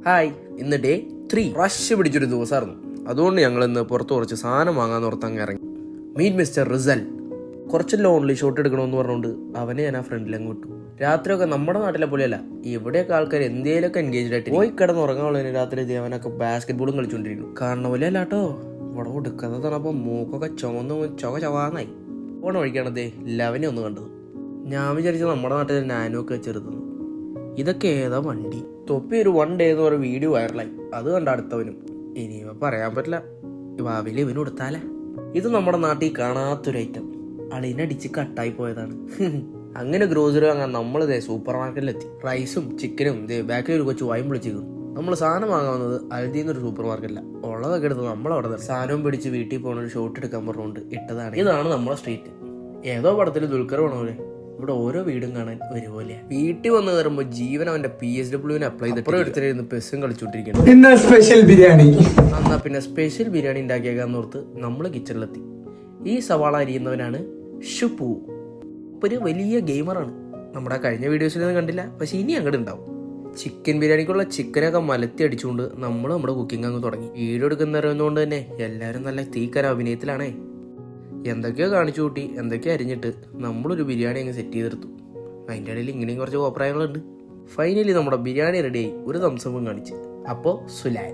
Hi, ഇന്ന് day 3. Rush പിടിച്ചൊരു ദിവസമായിരുന്നു. അതുകൊണ്ട് ഞങ്ങൾ ഇന്ന് പുറത്ത് കുറച്ച് സാധനം വാങ്ങാൻ ഓർത്തങ്ങ് ഇറങ്ങി. Meet mister Russell. കുറച്ച് ലോൺലി ഷോട്ട് എടുക്കണമെന്ന് പറഞ്ഞുകൊണ്ട് അവനെ ഞാൻ ആ ഫ്രണ്ടിലങ്ങ് വിട്ടു. രാത്രിയൊക്കെ നമ്മുടെ നാട്ടിലെ പോലെയല്ല, ഇവിടെയൊക്കെ ആൾക്കാർ എന്തെങ്കിലുമൊക്കെ എൻഗേജ്ഡ് ആയിട്ട് പോയി കിടന്ന് ഉറങ്ങാനുള്ളതിന് രാത്രി അവനൊക്കെ ബാസ്കറ്റ് ബോളും കളിച്ചുകൊണ്ടിരിക്കുന്നു. കാണുന്ന പോലെ അല്ല കേട്ടോ, ഇവിടെ കൊടുക്കാതെ തന്നപ്പോൾ മൂക്കൊക്കെ ചവാന്നായി. ഓണ വഴിക്കാണതേ ലവനെ ഒന്ന് കണ്ടത്. ഞാൻ വിചാരിച്ചത് നമ്മുടെ നാട്ടിലെ നാനൊക്കെ ചെറുതെന്ന്. ഇതൊക്കെ ഏതാ വണ്ടി? തൊപ്പി ഒരു 1 ഡേ എന്ന് പറഞ്ഞ വീഡിയോ വൈറലായി. അത് കണ്ട അടുത്തവനും. ഇനിയിവ പറയാൻ പറ്റില്ല, ഭാവിയിൽ ഇവനും കൊടുത്താലേ. ഇത് നമ്മുടെ നാട്ടിൽ കാണാത്തൊരു ഐറ്റം. അളിനടിച്ച് കട്ടായി പോയതാണ്. അങ്ങനെ ഗ്രോസറി വാങ്ങാൻ നമ്മളിതേ സൂപ്പർ മാർക്കറ്റിലെത്തി. റൈസും ചിക്കനും ബാക്കിൽ ഒരു കൊച്ചു വായും വിളിച്ചിരിക്കുന്നു. നമ്മൾ സാധനം വാങ്ങാവുന്നത് അൽദിന്നൊരു സൂപ്പർ മാർക്കറ്റില്ല. ഉള്ളതൊക്കെ എടുത്ത് നമ്മളവിടെ സാധനവും പിടിച്ച് വീട്ടിൽ പോകുന്ന ഒരു ഷോട്ട് എടുക്കാൻ പറഞ്ഞുകൊണ്ട് ഇട്ടതാണ്. ഇതാണ് നമ്മുടെ സ്ട്രീറ്റ്. ഏതോ പടത്തിൽ ദുൽഖർ വേണമല്ലേ. ഇവിടെ ഓരോ വീടും കാണാൻ ഒരുപോലെയാണ്. വീട്ടിൽ വന്ന് കയറുമ്പോൾ ജീവൻ അവന്റെ PSW അപ്ലൈ ചെയ്തിട്ട് എടുത്തിരുന്ന് പെസ്സും കളിച്ചോണ്ടിരിക്കുന്നു. എന്നാ പിന്നെ സ്പെഷ്യൽ ബിരിയാണി ഉണ്ടാക്കിയേക്കാന്ന് ഓർത്ത് നമ്മൾ കിച്ചണിലെത്തി. ഈ സവാള അരിയുന്നവനാണ് ഷുപ്പു. ഒരു വലിയ ഗെയിമറാണ്. നമ്മുടെ കഴിഞ്ഞ വീഡിയോസിലൊന്നും കണ്ടില്ല, പക്ഷെ ഇനി അങ്ങോട്ട് ഉണ്ടാവും. ചിക്കൻ ബിരിയാണിക്കുള്ള ചിക്കനൊക്കെ മലത്തി അടിച്ചുകൊണ്ട് നമ്മൾ നമ്മുടെ കുക്കിംഗ് അങ്ങ് തുടങ്ങി. വീഡിയോ എടുക്കുന്നറിയുന്നതുകൊണ്ട് തന്നെ എല്ലാവരും നല്ല തീക്കര അഭിനയത്തിലാണേ. എന്തൊക്കെയോ കാണിച്ചു കൂട്ടി, എന്തൊക്കെയോ അരിഞ്ഞിട്ട് നമ്മളൊരു ബിരിയാണി അങ്ങ് സെറ്റ് ചെയ്തെടുത്തു. അതിൻ്റെ ഇടയിൽ ഇങ്ങനെയും കുറച്ച് അഭിപ്രായങ്ങളുണ്ട്. ഫൈനലി നമ്മുടെ ബിരിയാണി റെഡിയായി. ഒരു തംസപ്പും കാണിച്ച്. അപ്പോൾ സുലാൻ.